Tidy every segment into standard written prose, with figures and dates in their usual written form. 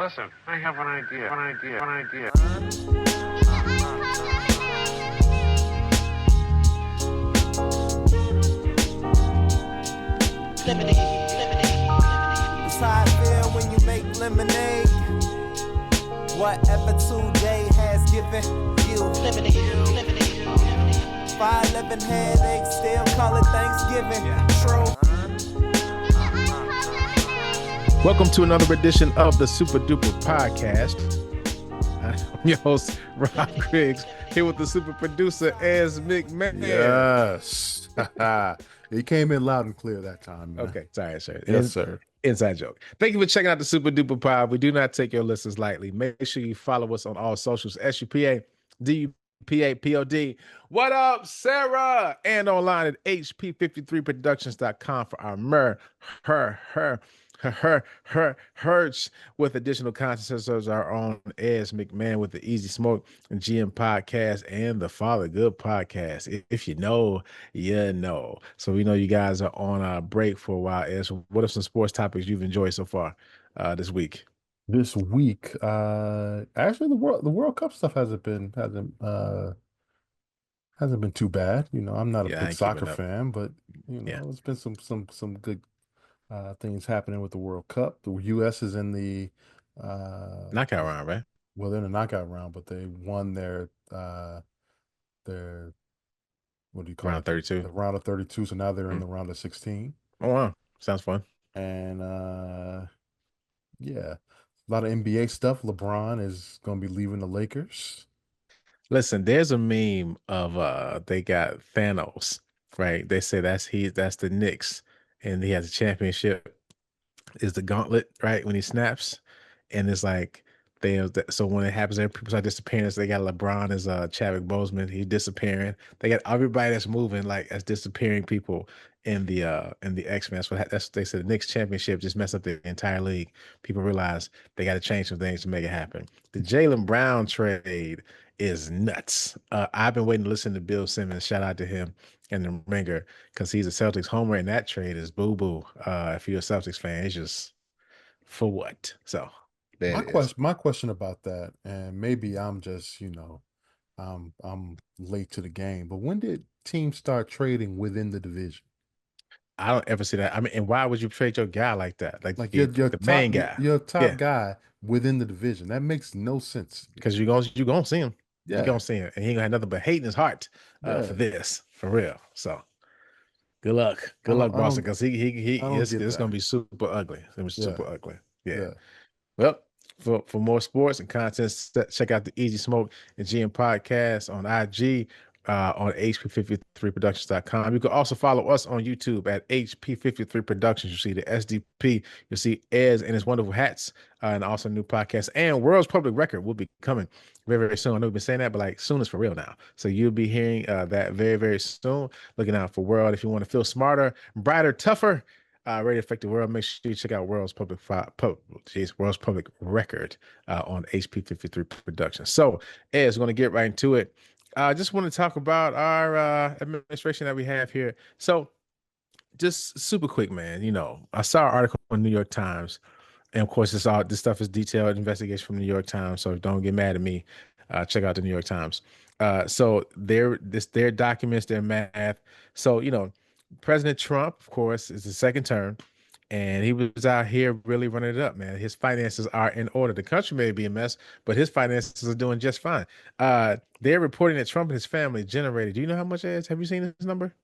Listen, I have an idea. It's how I feel when you make lemonade. Whatever today has given you. 511 headaches, still call it Thanksgiving. True. Welcome to another edition of the Super Duper podcast. I'm your host, Rob Griggs, here with the super producer, Ez McMahon. Yes. He came in loud and clear that time, man. Okay, sorry, sir. Yes, sir. Inside joke. Thank you for checking out the Super Duper Pod. We do not take your listens lightly. Make sure you follow us on all socials, SUPA, DUPA, POD. What up, Sarah? And online at HP53productions.com for our Hertz with additional content such as our own Ez McMahon with the Easy Smoke and GM podcast and the Father Good podcast. If you know, you know. So we know you guys are on a break for a while. Ez, what are some sports topics you've enjoyed so far this week? This week, actually the World Cup stuff hasn't been too bad. I'm not a Yeah, I big ain't soccer keeping up. fan, but Yeah. there's been some good things happening with the World Cup. The US is in the Knockout round, right? well, they're in the knockout round, but they won their what do you call Round it? 32. The round of 32. So now they're in the round of 16. Oh, wow. Sounds fun. And yeah, a lot of NBA stuff. LeBron is going to be leaving the Lakers. Listen, there's a meme of they got Thanos, right? They say that's the Knicks, and he has a championship. Is the gauntlet, right? When he snaps, and it's like so when it happens, people start disappearing. So they got LeBron as Chadwick Boseman, he disappearing. They got everybody that's moving like as disappearing people in the X-Men. That's they said the Knicks championship just messed up the entire league. People realize they got to change some things to make it happen. The Jaylen Brown trade is nuts. I've been waiting to listen to Bill Simmons. Shout out to him and the Ringer because he's a Celtics homer, and that trade is boo boo. If you're a Celtics fan, it's just for what? So there My it is. question about that, and maybe I'm just, I'm late to the game, but when did teams start trading within the division? I don't ever see that. I mean, and why would you trade your guy like that? Like Like the main guy? your top Yeah, guy within the division. That makes no sense. because you gonna see him. You're Yeah. gonna see him, and he ain't gonna have nothing but hate in his heart for Yeah. this, for real. So good luck, I don't I Boston, don't because he I don't get it's gonna that. be super ugly. It's gonna be Yeah. super ugly. Yeah. Yeah. Well, for more sports and content, check out the Easy Smoke and GM podcast on IG, on HP53productions.com. You can also follow us on YouTube at HP53 Productions. You see the SDP, you'll see Ez and his wonderful hats, and also new podcast. And World's Public Record will be coming very, very soon. I know we've been saying that, but like soon is for real now. So you'll be hearing that very, very soon. Looking out for World if you want to feel smarter, brighter, tougher. Ready to affect the world. Make sure you check out World's Public Record on HP53 Productions. So, Ed's going to get right into it. I just want to talk about our administration that we have here. So, just super quick, man. I saw an article on New York Times, and of course, this stuff is detailed investigation from New York Times. So don't get mad at me. Check out the New York Times. So their documents, their math. So President Trump, of course, is the second term, and he was out here really running it up, man. His finances are in order. The country may be a mess, but his finances are doing just fine. They're reporting that Trump and his family generated. Do you know how much it is? Have you seen this number?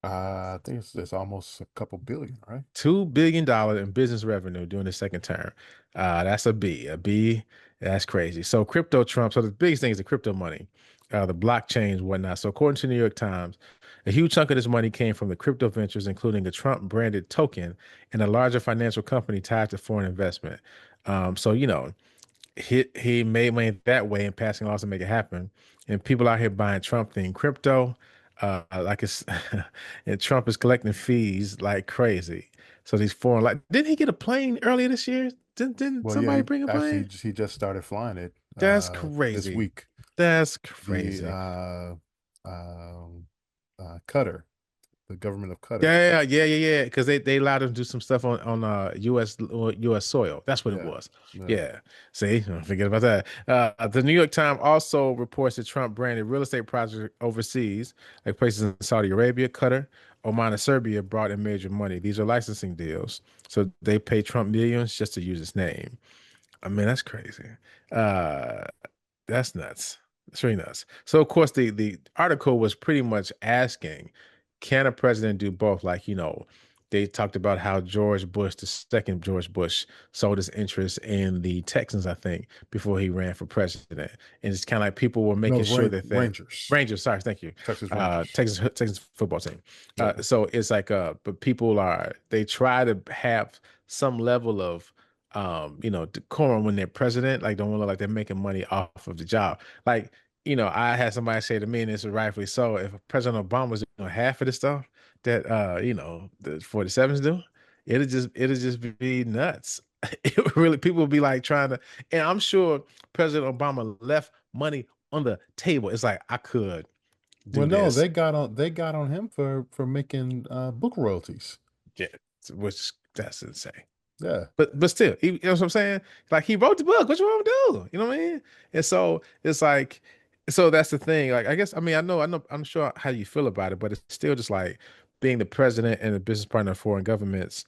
I think it's almost a couple billion, right? $2 billion in business revenue during the second term. That's a B. A B, that's crazy. So crypto Trump. So the biggest thing is the crypto money, the blockchains, whatnot. So according to the New York Times, a huge chunk of this money came from the crypto ventures, including a Trump branded token and a larger financial company tied to foreign investment. So he made money that way and passing laws to make it happen. And people out here buying Trump themed crypto, like it's and Trump is collecting fees like crazy. So these foreign, like, didn't he get a plane earlier this year? Didn't Well, yeah, somebody bring a plane? he just started flying it That's this crazy. week. That's The crazy. Cutter. the government of Qatar. Yeah. Because they allowed him to do some stuff on U.S. soil. That's what it Yeah, was. yeah. Yeah. See, forget about that. The New York Times also reports that Trump branded real estate projects overseas, like places in Saudi Arabia, Qatar, Oman, and Serbia, brought in major money. These are licensing deals, so they pay Trump millions just to use his name. I mean, that's crazy. Uh, that's nuts. It's really nuts. So of course the article was pretty much asking, can a president do both? Like, they talked about how George Bush, the second George Bush, sold his interest in the Texans, I think, before he ran for president. And it's kind of like people were No, making the sure that Rangers, Rangers, sorry, thank you. Texas Rangers. Texas football team. Yeah. So it's like but people they try to have some level of decorum when they're president, like don't want to look like they're making money off of the job. Like, I had somebody say to me, and this is rightfully so, if President Obama was doing half of the stuff that the 47s do, it'll just be nuts. It really people will be like trying to, and I'm sure President Obama left money on the table. It's like I could Well, do no, this. they got on him for making book royalties. Yeah, which that's insane. Yeah. But still, you know what I'm saying? Like he wrote the book. What you want to do? You know what I mean? And so it's like, so that's the thing. Like I guess I know I'm sure how you feel about it, but it's still just like being the president and a business partner of foreign governments.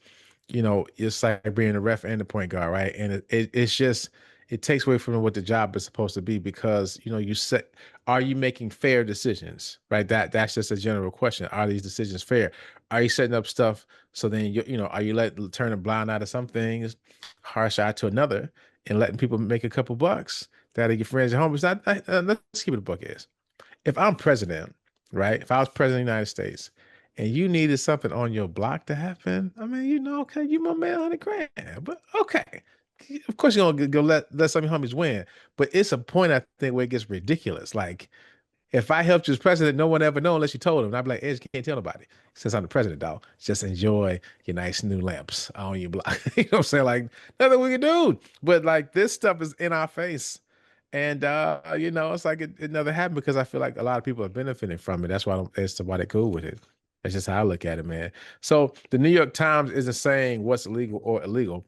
It's like being the ref and the point guard, right? And it's just it takes away from what the job is supposed to be because you set are you making fair decisions, right? That's just a general question. Are these decisions fair? Are you setting up stuff so then are you turn a blind eye to some things, harsh eye to another, and letting people make a couple bucks that are your friends and homies? Let's keep it a buck is. If I'm president, right? If I was president of the United States and you needed something on your block to happen, I mean, okay, you my man 100 grand, but okay. Of course, you're gonna go let some of your homies win, but it's a point I think where it gets ridiculous. Like, if I helped you as president, no one ever know unless you told him. And I'd be like, Edge, you can't tell nobody. Since I'm the president, dog, just enjoy your nice new lamps on your block. You know what I'm saying? Like, nothing we can do. But like this stuff is in our face. And it's like it never happened because I feel like a lot of people are benefiting from it. That's why that's why they're cool with it. That's just how I look at it, man. So the New York Times isn't saying what's legal or illegal.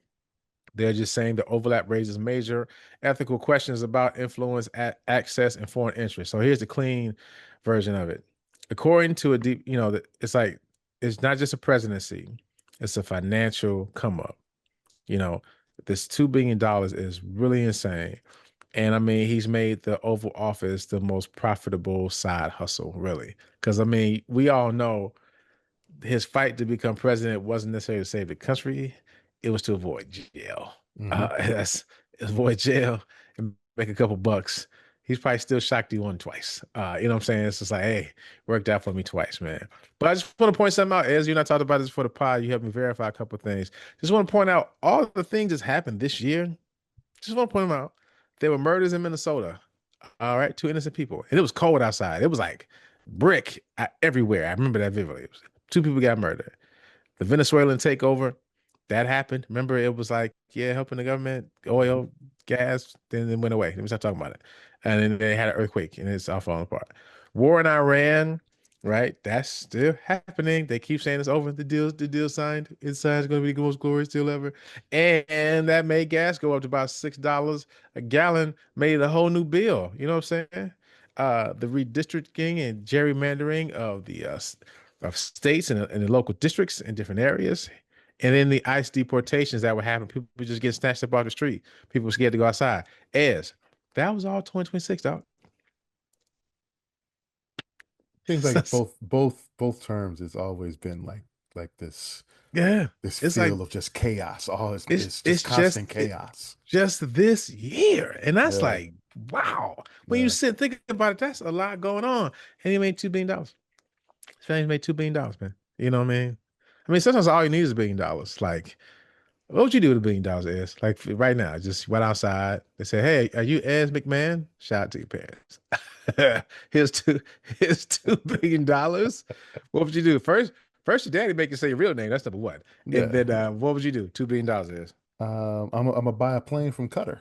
They're just saying the overlap raises major ethical questions about influence, access, and foreign interest. So here's the clean version of it. According to a deep, it's like it's not just a presidency; it's a financial come up. You know, this $2 billion is really insane, and I mean he's made the Oval Office the most profitable side hustle, really. Because I mean, we all know his fight to become president wasn't necessarily to save the country; it was to avoid jail. Hmm. That's avoid jail and make a couple bucks. He's probably still shocked he won twice. You know what I'm saying? It's just like, hey, worked out for me twice, man. But I just want to point something out. As you and I talked about this for the pod, you helped me verify a couple of things. Just want to point out all the things that's happened this year. Just want to point them out. There were murders in Minnesota. All right, two innocent people, and it was cold outside. It was like brick everywhere. I remember that vividly. Two people got murdered. The Venezuelan takeover, that happened. Remember, it was like, yeah, helping the government, oil, gas, then it went away. Let me stop talking about it. And then they had an earthquake and it's all falling apart. War in Iran, right? That's still happening. They keep saying it's over. The deal signed. It's going to be the most glorious deal ever. And that made gas go up to about $6 a gallon, made a whole new bill. You know what I'm saying? The redistricting and gerrymandering of the of states and the local districts in different areas. And then the ICE deportations that would happen, people just get snatched up off the street. People were scared to go outside. That was all 2026, dog. Seems like both terms it's always been like Yeah, this it's like feel of just chaos. Oh, it's it's just constant just chaos. just this year, and that's Yeah, like wow. When you yeah. sit thinking about it, that's a lot going on, and he made $2 billion. His family made $2 billion, man. You know what I mean? I mean, sometimes all you need is $1 billion. Like, what would you do with $1 billion, Ez? Like right now, just went outside. They say, "Hey, are you Ez McMahon?" Shout out to your parents. here's two, here's $2 billion. What would you do? First your daddy make you say your real name. That's number one. And Yeah. then what would you do? $2 billion is. I'm gonna buy a plane from Qatar.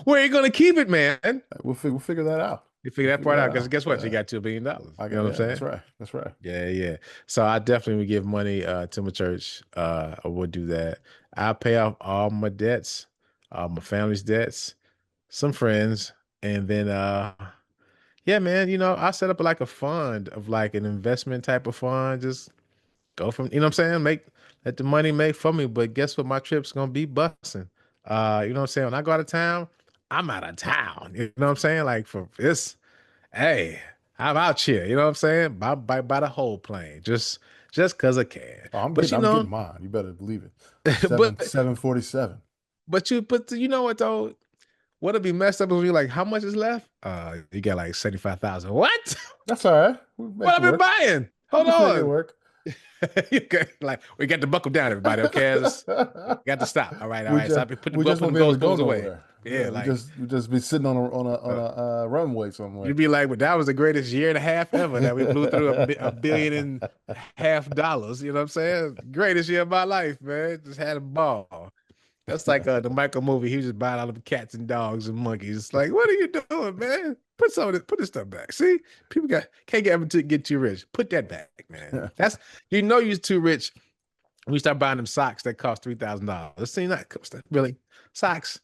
Where are you gonna keep it, man? We'll figure that out. You figure that part out because guess what? Yeah. You got $2 billion. You I know got, what I'm yeah, saying? that's right. That's right. Yeah. So I definitely would give money to my church. I would do that. I pay off all my debts, my family's debts, some friends, and then yeah, man, I set up like a fund of like an investment type of fund. Just go from, you know what I'm saying? Let the money make for me. But guess what? My trip's gonna be busting. You know what I'm saying? When I go out of town, I'm out of town. You know what I'm saying? Like for this, hey, I'm out here. You know what I'm saying? By the whole plane. Just cause I can. Oh, But I'm getting mine. You better believe it. but 747. but you know what though? What'll be messed up is you like, how much is left? You got like 75,000. What? That's all right. We'll What make I've it been work. buying? We'll Hold just make it on. work. Like we got to buckle down, everybody. Okay, got to stop. All we right. just Stop. Put we just won't the be able to go goals away. nowhere. Yeah, Yeah, like we just be sitting on a runway somewhere. you'd be like, well, that was the greatest year and a half ever that we blew through $1.5 billion. You know what I'm saying? Greatest year of my life, man. Just had a ball. That's like the Michael movie. He was just buying all the cats and dogs and monkeys. It's like, what are you doing, man? Put this stuff back. See, people can't get too rich. Put that back, man. That's you're too rich when you start buying them socks that cost $3,000. See, not really socks,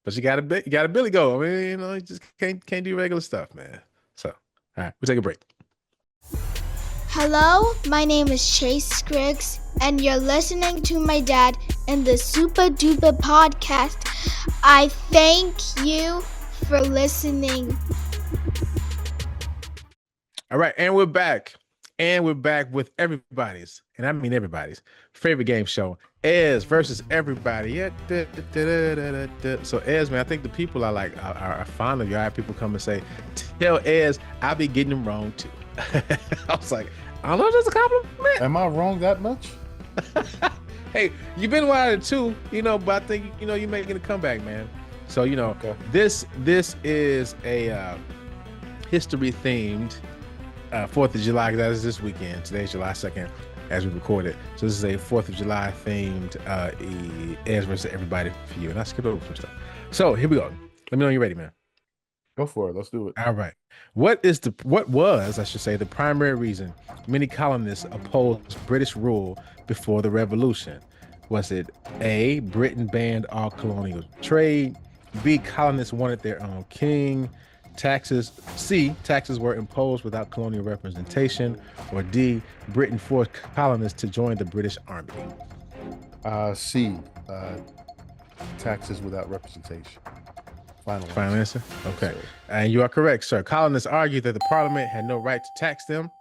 but you got to Billy go. I mean, you just can't do regular stuff, man. So, all right, we'll take a break. Hello, my name is Chase Scriggs, and you're listening to my dad in the Supa Dupa podcast. I thank you for listening. All right, and we're back. And we're back with everybody's, and I mean everybody's, favorite game show, Ez versus everybody. Yeah. So Ez, man, I think the people are fond of you. I have people come and say, tell Ez I be getting them wrong too. I was like, I don't know if that's a compliment. Am I wrong that much? Hey, you've been wild too, but I think you're making a comeback, man. So Okay. this is a history themed 4th of July, because that is this weekend. Today's July 2nd as we record it. So this is a 4th of July themed Ez versus everybody for you. And I skipped over some stuff. So here we go. Let me know when you're ready, man. Go for it. Let's do it. All right. What was, I should say, the primary reason many colonists opposed British rule before the Revolution? Was it A, Britain banned all colonial trade, B, colonists wanted their own king, C, taxes were imposed without colonial representation, or D, Britain forced colonists to join the British Army? C, taxes without representation. Final answer? Okay. And you are correct, sir. Colonists argued that the Parliament had no right to tax them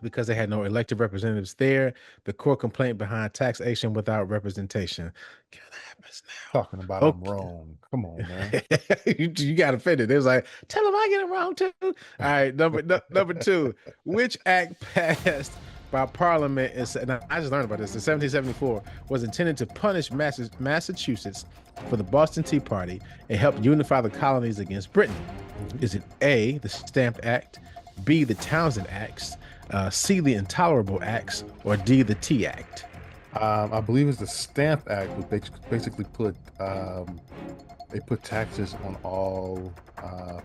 because they had no elected representatives there. The core complaint behind taxation without representation. God, that happens now. Talking about I'm wrong. Come on, man. you got offended. It was like, tell them I get it wrong too. All right, number 2. Which act passed by Parliament and I just learned about this in 1774 was intended to punish Massachusetts for the Boston Tea Party and help unify the colonies against Britain? Is it A, the Stamp Act, B, the Townsend Acts, C, the Intolerable Acts, or D, the Tea Act? I believe it's the Stamp Act, which basically put they put taxes on all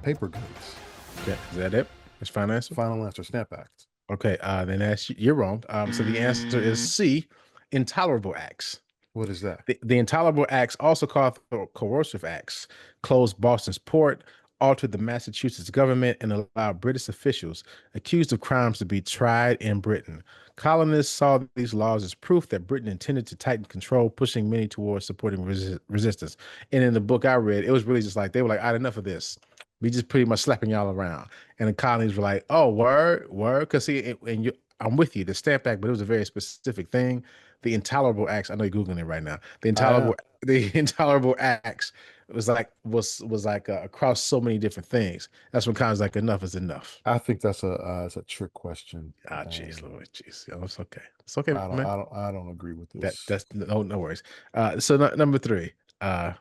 paper goods. Okay, is that it? That's final answer? Final answer, Stamp Act. Okay, then you're wrong. So the answer is C, Intolerable Acts. What is that? The Intolerable Acts, also called the Coercive Acts, closed Boston's port, altered the Massachusetts government, and allowed British officials accused of crimes to be tried in Britain. Colonists saw these laws as proof that Britain intended to tighten control, pushing many towards supporting resistance. And in the book I read, it was really just like, they were like, I had enough of this. We just pretty much slapping y'all around. And the colonies were like, oh, word. Because see, I'm with you, the Stamp Act, but it was a very specific thing. The Intolerable Acts, I know you're Googling it right now. The Intolerable Acts was like across so many different things. That's when colonies like, enough is enough. I think that's a trick question. Jeez, Lord, jeez. Oh, it's okay. It's okay, I don't agree with this. That's no worries. So number 3. I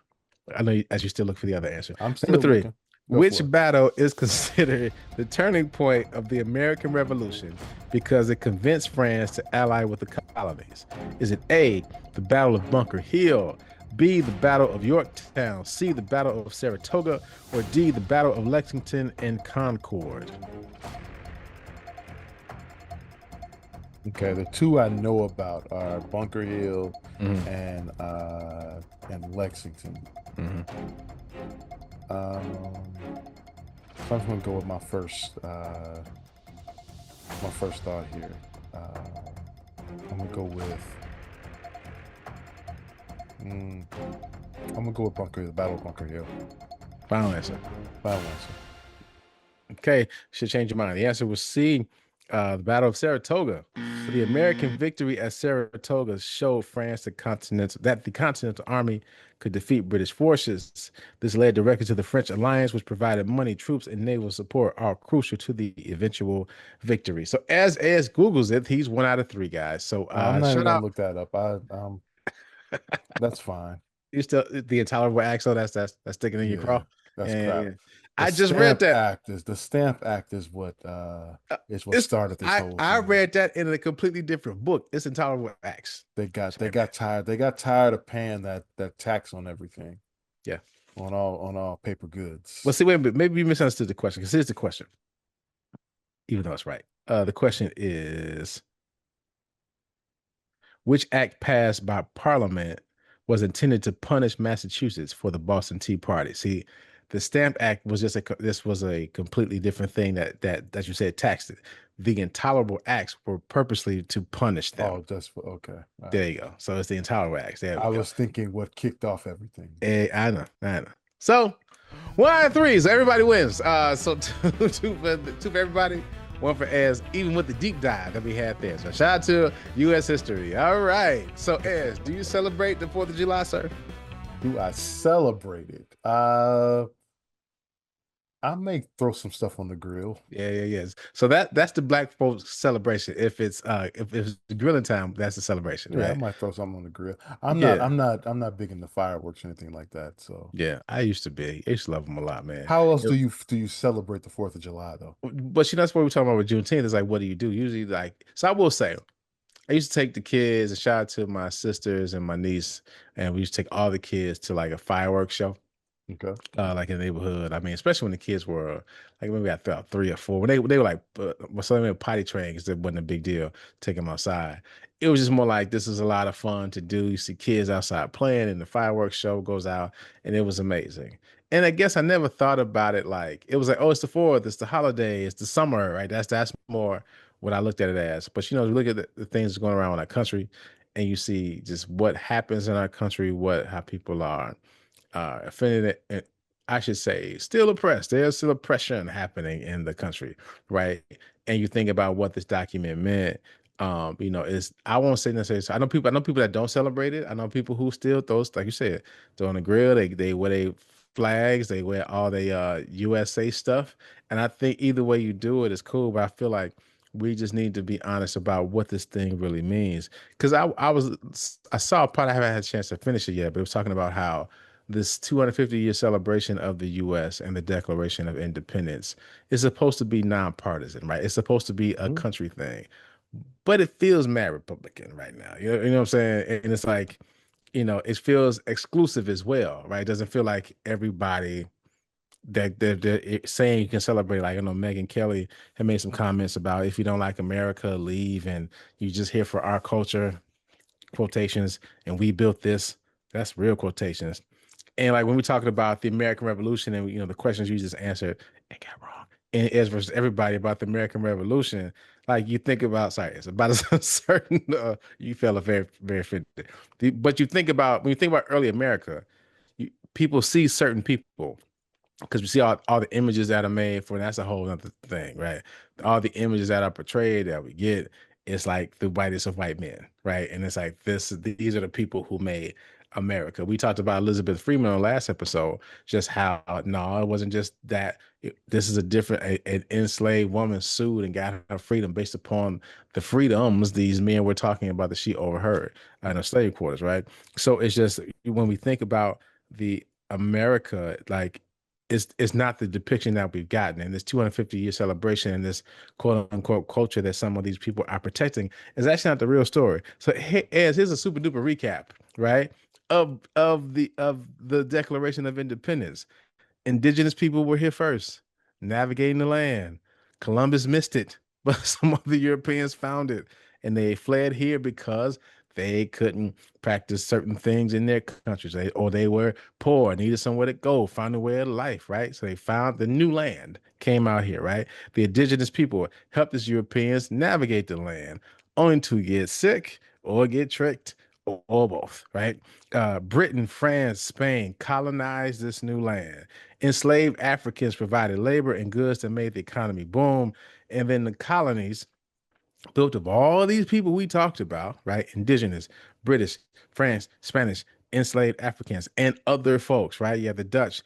know as you still look for the other answer. I'm still number 3. looking. Which battle is considered the turning point of the American Revolution because it convinced France to ally with the colonies? Is it A, the Battle of Bunker Hill, B, the Battle of Yorktown, C, the Battle of Saratoga, or D, the Battle of Lexington and Concord? Okay, the two I know about are Bunker Hill Mhm, and Lexington. mhm. So I'm just gonna go with my first thought here. I'm gonna go with mm, I'm gonna go with Bunker Hill, the Battle of Bunker Hill. Final answer. Final answer. Okay, should change your mind. The answer was C, the Battle of Saratoga. For the American victory at Saratoga showed France that the Continental Army could defeat British forces. This led directly to the French alliance, which provided money, troops, and naval support, all crucial to the eventual victory. So as Googles it, he's 1 out of 3 guys. So I'm not even shout gonna out. look that up. That's fine. You still the intolerable accent that's sticking in your craw. Yeah, that's crap. And I just read that. The Stamp Act is what It's started this whole I thing. read that in a completely different book. It's intolerable acts. They got tired. They got tired of paying that tax on everything, Yeah. on all paper goods. Well, see, wait a minute. Maybe you misunderstood the question because here's the question, even though it's right. The question is, which act passed by Parliament was intended to punish Massachusetts for the Boston Tea Party? See, the Stamp Act was this was a completely different thing that you said taxed it. The intolerable acts were purposely to punish them. Oh, just for okay. All There right. you go. So it's the intolerable acts. There I we go. was thinking what kicked off everything. I know. So 1 out of 3. So everybody wins. So two for everybody, 1 for Ez, even with the deep dive that we had there. So shout out to U.S. history. All right. So Ez, do you celebrate the 4th of July, sir? Do I celebrate it? I may throw some stuff on the grill. Yeah. So that's the black folks celebration. If it's grilling time, that's the celebration, Yeah, I right? might throw something on the grill. Yeah. I'm not big into fireworks or anything like that. So Yeah, I used to be. I used to love them a lot, man. how else do you celebrate the 4th of July though? But that's what we're talking about with Juneteenth. Is like, what do you do? Usually, like, so I will say, I used to take the kids and shout out to my sisters and my niece, and we used to take all the kids to like a fireworks show, Okay. like in the neighborhood. I mean, especially when the kids were like maybe I thought 3 or 4. When they were like, so they were potty trained because it wasn't a big deal. Take them outside. It was just more like this is a lot of fun to do. You see kids outside playing, and the fireworks show goes out, and it was amazing. And I guess I never thought about it like it was like, oh, it's the 4th, it's the holiday, it's the summer, right? That's more what I looked at it as. But you look at the things going around in our country, and you see just what happens in our country, how people are offended, I should say, still oppressed. There's still oppression happening in the country, right? And you think about what this document meant. Is I won't say necessarily. So I know people that don't celebrate it. I know people who still throws, like you said, throw on the grill. They wear their flags. They wear all the USA stuff. And I think either way you do it is cool. But I feel like we just need to be honest about what this thing really means. Because I saw a part. I haven't had a chance to finish it yet, but it was talking about how this 250-year celebration of the U.S. and the Declaration of Independence is supposed to be nonpartisan, right? It's supposed to be a country thing, but it feels mad Republican right now. You know what I'm saying? And it's like, it feels exclusive as well, right? It doesn't feel like everybody that they're saying you can celebrate. Like, I know Megyn Kelly had made some comments about if you don't like America, leave, and you just here for our culture, quotations, and we built this. That's real quotations. And like when we're talking about the American Revolution and the questions you just answered and got wrong, and as versus everybody about the American Revolution, like you think about, sorry, it's about a certain you felt very very offended. But you think about when you think about early America, people see certain people because we see all the images that are made for, and that's a whole other thing, right? All the images that are portrayed that we get, it's like the whitest of white men, right? And it's like these are the people who made America. We talked about Elizabeth Freeman on the last episode, just how no, it wasn't just that. This is a different an enslaved woman sued and got her freedom based upon the freedoms these men were talking about that she overheard in her slave quarters, right? So it's just when we think about the America, like it's not the depiction that we've gotten, and this 250-year celebration and this quote unquote culture that some of these people are protecting is actually not the real story. So here's a super duper recap, right? of the Declaration of Independence. Indigenous people were here first, navigating the land. Columbus missed it, but some other Europeans found it, and they fled here because they couldn't practice certain things in their countries, or they were poor, needed somewhere to go, find a way of life, right? So they found the new land, came out here, right? The indigenous people helped the Europeans navigate the land, only to get sick or get tricked or both, right? Britain, France, Spain colonized this new land. Enslaved Africans provided labor and goods that made the economy boom. And then the colonies built of all these people we talked about, right? Indigenous, British, France, Spanish, enslaved Africans, and other folks, right? You have the Dutch,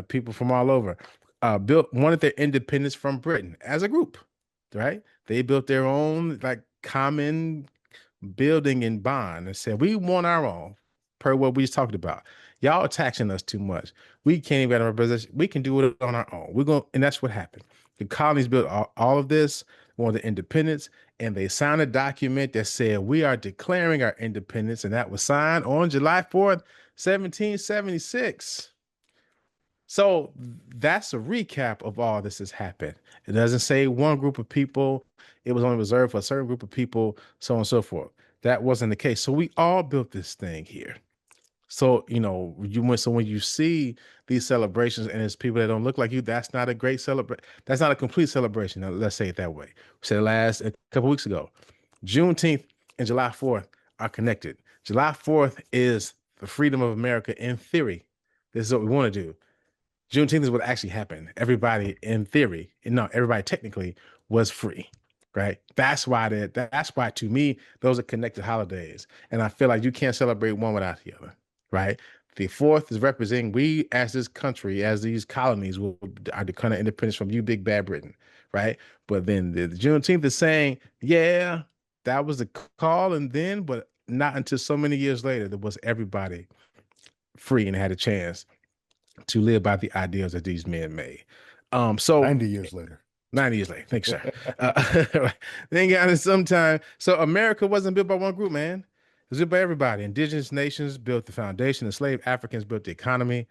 people from all over, wanted their independence from Britain as a group, right? They built their own like common building and bond and said, we want our own, per what we just talked about. Y'all are taxing us too much. We can't even get our position. We can do it on our own. We're going, and that's what happened. The colonies built all of this, wanted independence, and they signed a document that said, we are declaring our independence. And that was signed on July 4th, 1776. So that's a recap of all this has happened. It doesn't say one group of people, it was only reserved for a certain group of people, so on and so forth. That wasn't the case. So we all built this thing here. So, when you see these celebrations and it's people that don't look like you, that's not a great celebration. That's not a complete celebration. Now, let's say it that way. We said last a couple weeks ago, Juneteenth and July 4th are connected. July 4th is the freedom of America in theory. This is what we want to do. Juneteenth is what actually happened. Everybody in theory, everybody technically was free, right? That's why to me, those are connected holidays. And I feel like you can't celebrate one without the other, right? The 4th is representing we as this country, as these colonies are declaring independence from you, big bad Britain, right? But then the Juneteenth is saying, yeah, that was the call, and then, but not until so many years later, there was everybody free and had a chance to live by the ideals that these men made. So 90 years later. 90 years later. Thanks, sir. Then got it sometime. So America wasn't built by one group, man. It was built by everybody. Indigenous nations built the foundation. Enslaved Africans built the economy.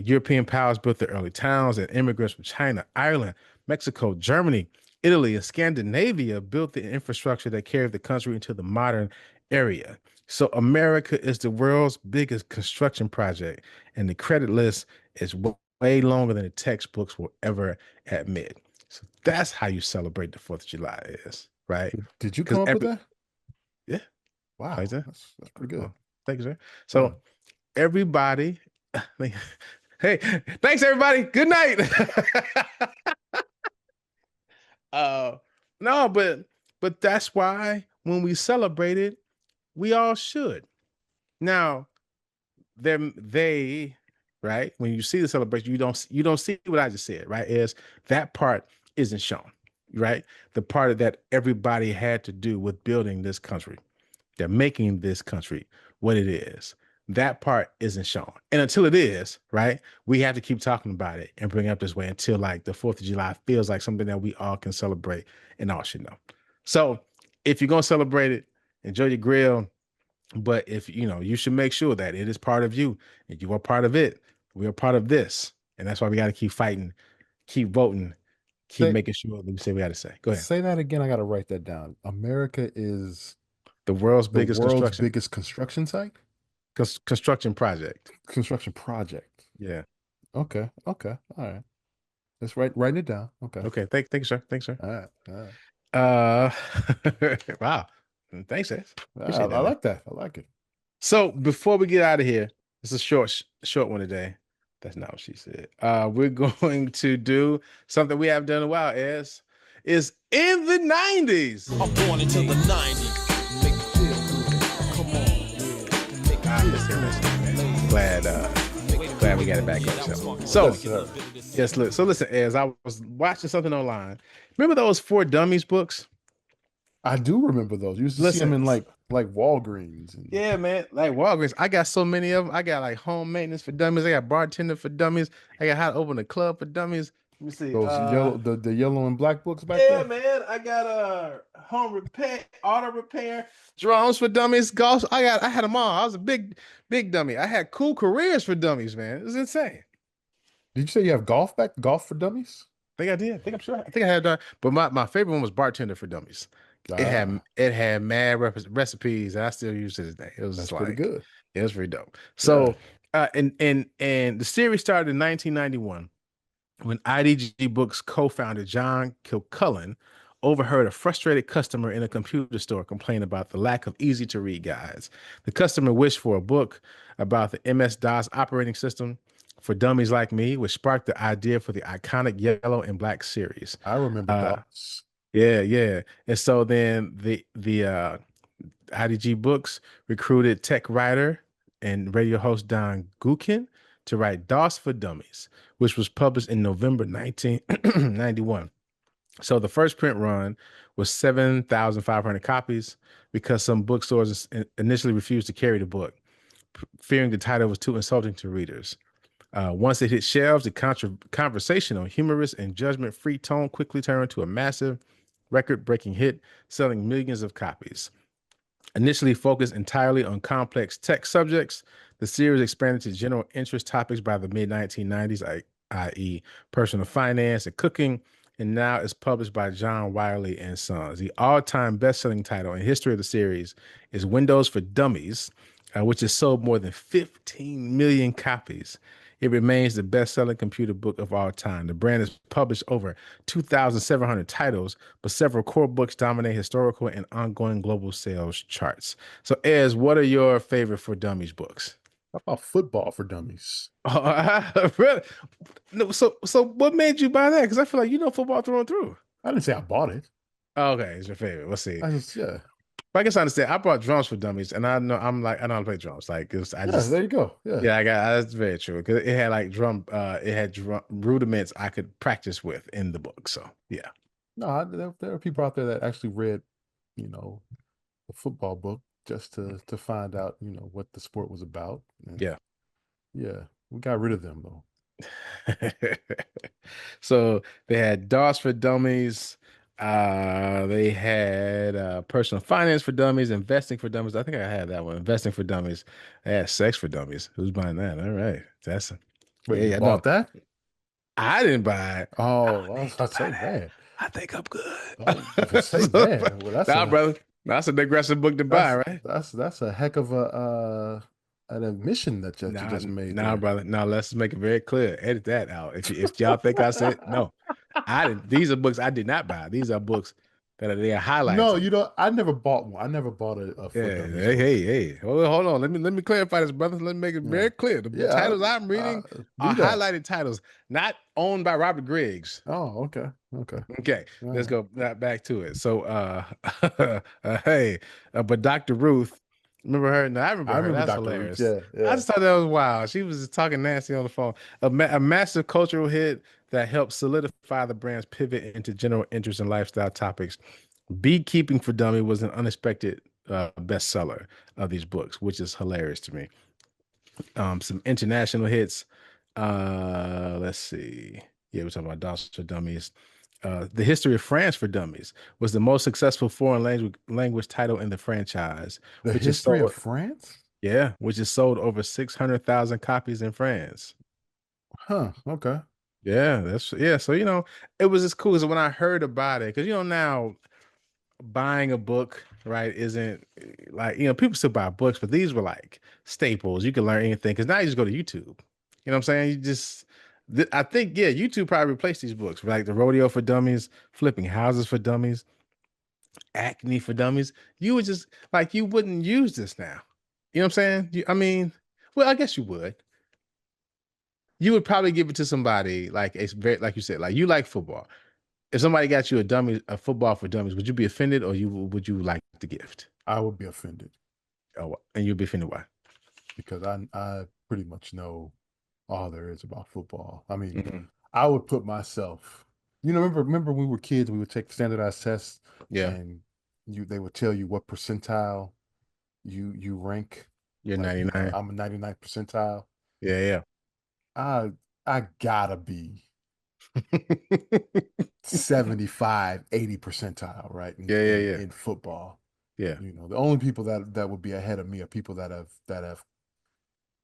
European powers built the early towns, and immigrants from China, Ireland, Mexico, Germany, Italy, and Scandinavia built the infrastructure that carried the country into the modern area. So America is the world's biggest construction project, and the credit list is way longer than the textbooks will ever admit. So that's how you celebrate the 4th of July is, right? Did you come up with that? Yeah. Wow. Thanks, sir. That's pretty good. Thank you, sir. So everybody, hey, thanks everybody. Good night. No, but that's why when we celebrate it, we all should. Now, they right, when you see the celebration, you don't see what I just said, right? Is that part isn't shown, right? The part that everybody had to do with building this country, they're making this country what it is. That part isn't shown. And until it is, right, we have to keep talking about it and bring it up this way until like the 4th of July feels like something that we all can celebrate and all should know. So if you're going to celebrate it, enjoy your grill. But if you should make sure that it is part of you and you are part of it. We are part of this. And that's why we got to keep fighting, keep voting, making sure that we say we got to say. Go ahead. Say that again. I got to write that down. America is the world's biggest construction site? Construction project. Construction project. Yeah. Okay. All right. Let's write it down. Okay. Thank you, sir. Thanks, sir. All right. Wow. Thanks, sir. I like that. I like it. So before we get out of here, it's a short one today. That's not what she said. We're going to do something we haven't done in a while. Is in the 90s. I'm born into the 90s. Glad we got it back on. So listen, as I was watching something online, remember those 4 Dummies books? I do remember those. You used to see them in like Walgreens. Yeah, man, like Walgreens. I got so many of them. I got like home maintenance for dummies. I got bartender for dummies. I got how to open a club for dummies. me see. Those yellow, the yellow and black books back Yeah, there. man. I got home repair, auto repair, drones for dummies, golf. I had them all. I was a big dummy. I had cool careers for dummies, man. It was insane. Did you say you have golf for dummies? I think I did. I think I'm sure. I think I had that. But my favorite one was bartender for dummies. Ah, It had mad recipes and I still use it today. It was just that's pretty like good. it was pretty dope. Yeah. So and the series started in 1991 when IDG Books co-founder John Kilcullen overheard a frustrated customer in a computer store complain about the lack of easy-to-read guides. The customer wished for a book about the MS-DOS operating system for dummies like me, which sparked the idea for the iconic yellow and black series. I remember Uh, DOS. yeah, yeah. And so then the IDG Books recruited tech writer and radio host Don Gukin to write DOS for Dummies, which was published in November 1991. So the first print run was 7,500 copies because some bookstores initially refused to carry the book, fearing the title was too insulting to readers. Once it hit shelves, the conversational, humorous, and judgment-free tone quickly turned to a massive, record-breaking hit, selling millions of copies. Initially focused entirely on complex tech subjects, the series expanded to general interest topics by the mid 1990s, i.e., personal finance and cooking, and now is published by John Wiley and Sons. The all-time best-selling title in history of the series is Windows for Dummies, which has sold more than 15 million copies. It remains the best-selling computer book of all time. The brand has published over 2,700 titles, but several core books dominate historical and ongoing global sales charts. So, Ez, what are your favorite for dummies books? How about football for dummies? Really? No, so what made you buy that? Because I feel like you know football through and through. I didn't say I bought it. Okay, it's your favorite. Let's see. I just yeah. But I guess I understand. I brought drums for dummies, and I know I know how to play drums. Like I Yeah, just there you go. Yeah. yeah, I got that's very true because it had like it had drum rudiments I could practice with in the book. So yeah, No, there are people out there that actually read, you know, the football book just to find out, what the sport was about. And yeah. yeah, we got rid of them though. So they had DOS for dummies. They had personal finance for dummies, investing for dummies. I think I had that one. Investing for dummies. They had sex for dummies. Who's buying that? All right, that's Wait, you yeah. No, bought that? I didn't buy it. Oh, I I was need to about to buy say, that. man. I think I'm Oh, if it's say good. man, well, Nah, brother. That's an aggressive book to buy, right? that's a heck of a an admission that you Nah, just made nah, there. brother. Now let's make it very clear. Edit that out. If y'all think I said no, I didn't. These are books I did not buy. These are books they are No, highlighted. I never bought one. I never bought a Yeah, For Dummies hey, book. hey, hey. Hold on. Let me clarify this, brother. Let me make it Yeah. very clear. The Yeah, titles I'm reading do are that. highlighted titles, not owned by Robert Griggs. Oh, okay. Okay. Okay, All let's right. go back to it. So, hey, but Dr. Ruth, remember her? No, I remember I her. remember That's Dr. Roots. hilarious. Yeah, I yeah. just thought that was wild. She was just talking nasty on the phone. A massive cultural hit that helped solidify the brand's pivot into general interest and lifestyle topics. Beekeeping for Dummy was an unexpected bestseller of these books, which is hilarious to me. Some international hits. Let's see. Yeah, we're talking about Dogs for Dummies. The History of France for Dummies was the most successful foreign language title in the franchise, The which is history of sold, France? yeah, which is sold over 600,000 copies in France. Huh. Okay. Yeah, that's yeah. So it was just cool. So when I heard about it, because now buying a book, right, isn't like, people still buy books, but these were like staples. You can learn anything because now you just go to YouTube. You know what I'm saying? I think, yeah, YouTube probably replaced these books, like the Rodeo for Dummies, Flipping Houses for Dummies, Acne for Dummies. You would just like, you wouldn't use this now. You know what I'm saying? I mean, well, I guess you would. You would probably give it to somebody like it's very, like you said, like you like football. If somebody got you a football for dummies, would you be offended or would you like the gift? I would be offended Oh, and you'd be offended why? because I pretty much know all there is about football. I mean, Mhm. I would put myself, remember when we were kids, we would take standardized tests Yeah, and they would tell you what percentile you rank. you're Like, 99. I'm a 99th percentile. Yeah, yeah. I I gotta be 75, 80 percentile, right? In, Yeah, yeah, in yeah, in football. yeah. The only people that would be ahead of me are people that have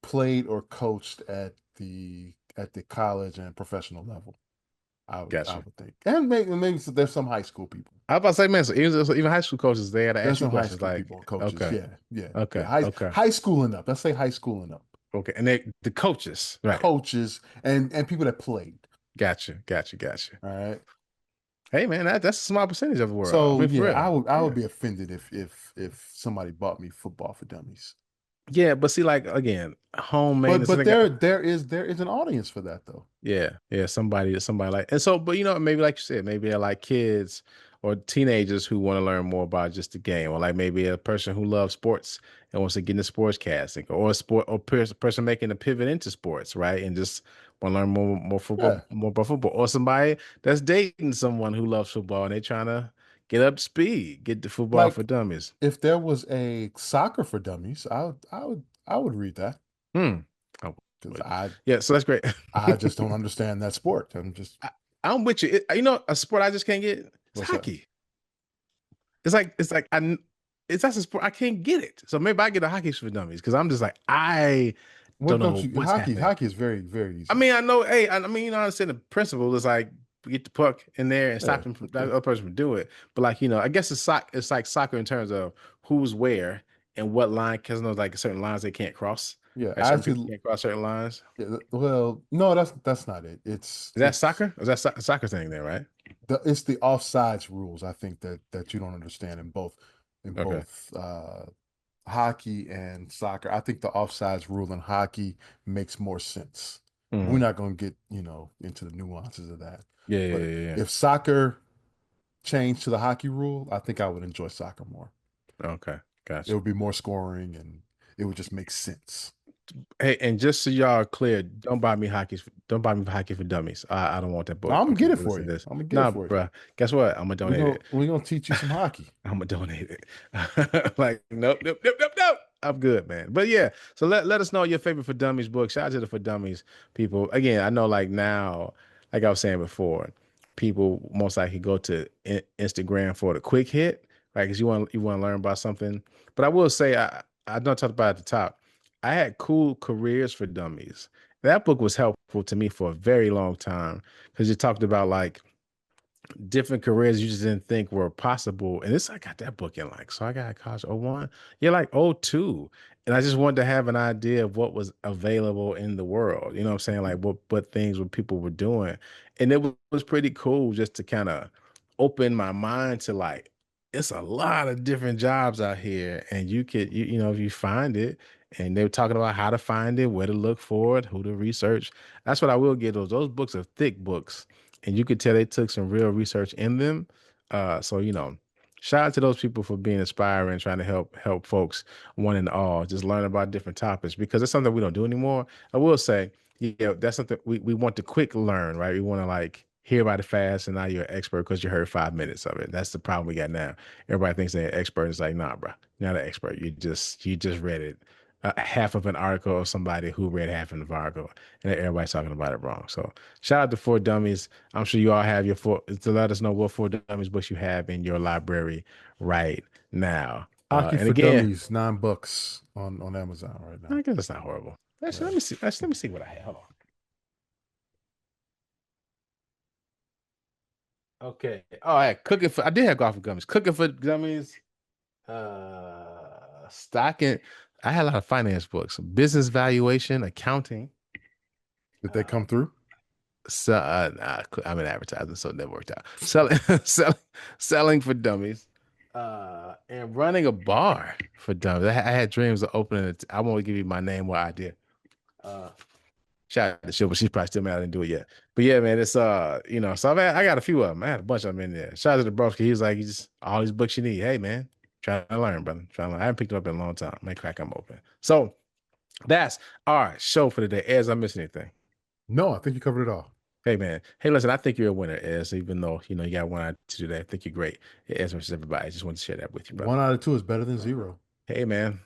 played or coached at the college and professional level. I Gotcha. would think. And maybe there's some high school people. I was about to say, man, so even high school coaches, they had to There's ask you some high questions school like, people and coaches. okay, Yeah, yeah, yeah. okay, okay, High school and up. Let's say high school and up. okay. And the coaches, right? Coaches and people that played. Gotcha, gotcha, gotcha. All right. Hey, man, that's a small percentage of the world. I So mean, for yeah, real. I Yeah. would be offended if somebody bought me football for dummies. Yeah, but see, like again, home But maintenance. I but think, there is an audience for that though. yeah, yeah, somebody like, and so, but maybe like you said, maybe they're like kids or teenagers who want to learn more about just the game, or like maybe a person who loves sports and wants to get into sports casting, or a sport or person making a pivot into sports, right, and just want to learn more Yeah. football, more about football, or somebody that's dating someone who loves football and they're trying to get up to speed, get the football for Like dummies. if there was a soccer for dummies, I would read that Hmm. I because would. I Yeah, so that's great. I just don't understand that sport. I'm just I, I'm with you. A sport I just can't get. It's what's that? hockey. It's like it's that's a sport I can't get it. So maybe I get a hockey for dummies because I'm just like I What don't don't know you what's hockey? happening. Hockey is very, very I easy. mean, I know. Hey, I mean, I understand the principle is like get the puck in there and stop Yeah. them from that other person from doing it. But like I guess it's like soccer in terms of who's where and what line. Because there's like certain lines they can't cross. Yeah. Like I certain people actually can't cross certain lines. yeah, well, no, that's not it. It's Is that it's soccer? Is that soccer thing there, right? it's the offsides rules, I think that you don't understand in Okay. both hockey and soccer. I think the offsides rule in hockey makes more sense. We're Mhm. not going to get, into the nuances of that. Yeah, yeah, But yeah, yeah. if soccer changed to the hockey rule, I think I would enjoy soccer more. Okay, It gotcha. would be more scoring and it would just make sense. Hey, and just so y'all are clear, don't buy me hockey for dummies. I don't want that No, book. I'm gonna Okay, get it so for listen you. to this. I'm gonna get it Nah, for you. bruh. Guess what? I'm gonna We're donate gonna it. we're gonna teach you some hockey. I'm gonna donate it. Like, nope, nope, nope, nope, nope. I'm good, man. But yeah, so let us know your favorite for dummies book. Shout out to the for dummies people. Again, I know like now, like I was saying before, people most likely go to Instagram for the quick hit, right? Because you want to learn about something. But I will say, I don't talk about it at the top. I had cool careers for dummies. That book was helpful to me for a very long time because it talked about like different careers you just didn't think were possible. And I got that book in like, so I got college '01, yeah, like '02. And I just wanted to have an idea of what was available in the world. You know what I'm saying? Like what things what people were doing. And it was pretty cool just to kind of open my mind to like, it's a lot of different jobs out here. And you could, if you find it, and they were talking about how to find it, where to look for it, who to research. That's what I will get those. Those books are thick books and you could tell they took some real research in them. So shout out to those people for being inspiring, trying to help folks one and all, just learn about different topics because it's something we don't do anymore. I will say, that's something we want to quick learn, right? We want to like hear about it fast, and now you're an expert because you heard 5 minutes of it. That's the problem we got now. Everybody thinks they're an expert. It's like, nah, bro, you're not an expert. You just read it. Half of an article of somebody who read half of the article, and everybody's talking about it wrong. So shout out to For Dummies. I'm sure you all have your to let us know what For Dummies books you have in your library right now. Hockey And for again, Dummies, $9 on Amazon right now. I guess it's not horrible. Actually, Yeah. let me see. Actually, let me see what I have. Hold on. Okay. All right. Cooking for. I did have golf for gummies. Cooking for dummies. Stocking. I had a lot of finance books, business valuation, accounting. Did they Uh, come through? So I'm in advertising, so it never worked out. Selling, selling for dummies, and running a bar for dummies. I had dreams of opening it. I won't give you my name or idea. Uh, Shout out to Supa. She's probably still mad I didn't do it yet. But yeah, man, it's so I got a few of them. I had a bunch of them in there. Shout out to the broski. He's like, just all these books you need. Hey man, try to learn, brother. Try to learn. I haven't picked them up in a long time. May crack them open. So that's our show for today. Ez, I miss anything? No, I think you covered it all. Hey man. Hey, listen, I think you're a winner, Ez, even though you got one out to do that. I think you're great. Ez versus everybody. I just want to share that with you, brother. 1 out of 2 is better than 0. Hey man.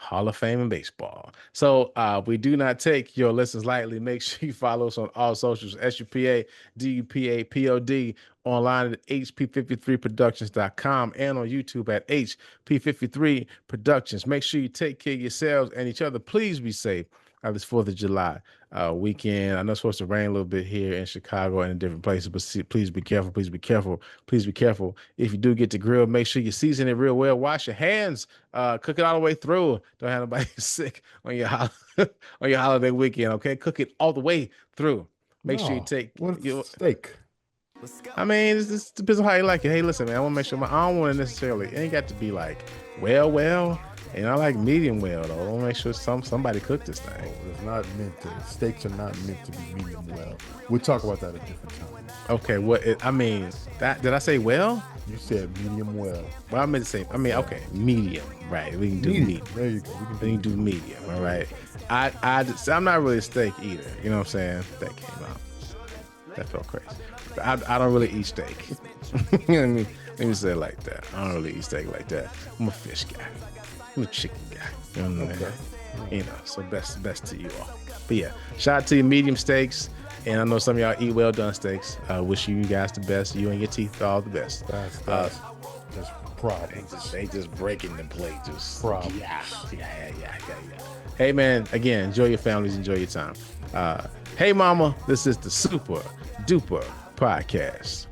Hall of Fame in baseball. So we do not take your listens lightly. Make sure you follow us on all socials, SUPA, DUPA, POD, online at HP53productions.com and on YouTube at HP53 Productions. Make sure you take care of yourselves and each other. Please be safe this 4th of July weekend. I know it's supposed to rain a little bit here in Chicago and in different places, but please be careful. Please be careful. Please be careful. If you do get to grill, make sure you season it real well. Wash your hands. Cook it all the way through. Don't have nobody sick on your on your holiday weekend. Okay, cook it all the way through. Make sure you take your steak. I mean, this depends on how you like it. Hey, listen, man, I want to make sure I don't want to necessarily. It ain't got to be like well. And I like medium well though. I want to make sure somebody cooked this thing. It's not meant to. Steaks are not meant to be medium well. We'll talk about that at a different time. Okay, that did I say well? You said medium well. Well, I meant to say. Okay, medium. Right. We can do medium. There you go. We can do medium. All right. I'm not really a steak eater. You know what I'm saying? That came out. That felt crazy. I don't really eat steak. Let me say it like that. I don't really eat steak like that. I'm a fish guy. I'm a chicken guy. You know what I mean? You know, so best to you all. But yeah, shout out to your medium steaks. And I know some of y'all eat well done steaks. Wish you guys the best. You and your teeth all the best. That's just problems. They just breaking the plate. Just problems. Yeah. Hey man, again, enjoy your families, enjoy your time. Hey mama, this is the Super Duper Podcast.